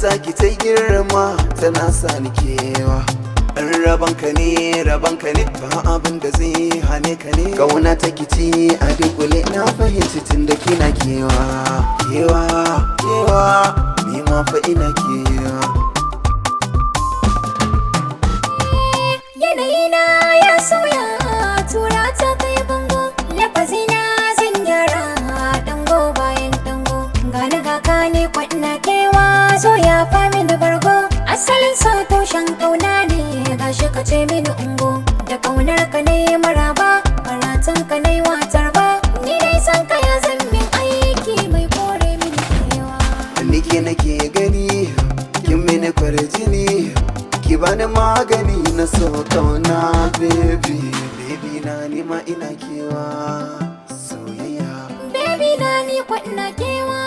ta ki ta girma tana sa ni kewa. In rabanka ne ba abin da zai hane ka ne. Kauna ta kici a dunkule na fahimci tun da kina kewa. Ni ma fa ina kewa. Yanayina ya sauya, tura ta kai bango, lafazina zan gyara dango bayan dango. Gani ga ka ne kwanna kewa, zo ya fami da bargo. Asalin so tushen kauna ne, gashi ka ce mini ungo. Da kaunar ka ne maraba, karatun ka ne watar ba. Ni dai san ka ya zan min aiki mai kore mini kewa. Nike nake gani, kin mini kwarjini. Ki bani magani na so kauna baby. Baby na ni ma ina kewa soyayya. Baby na ni kwanna kewa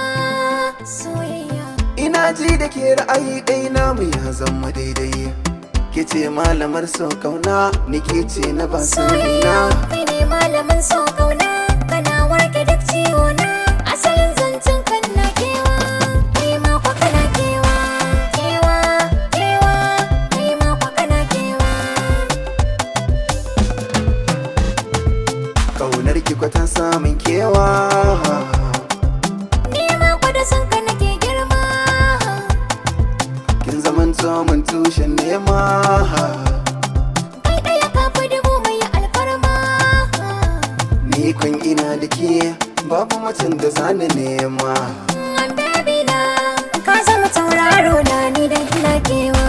soyayya. Ina ji da ke ra'ayi ɗai namu ya zama daidai. Ke ce malamar so kauna, ni ke ce na ba Soyayya kai ne malamin so kauna, kana warke duk ciwo na. Asalin zancen kan na kewa, kai ma kwa kana kewa. Kai ma kwa kana kewa. Kaunar ki kwatan samun kewa. Ni ma kwa da san ka nake girma. Kin zamanto mun tushen nema. Kai ɗaya ka fi dubu mai alfarma. Ni kun ina da ke babu mutum da zani nema. Baby na ka zama tauraro na, ni da ina kewa.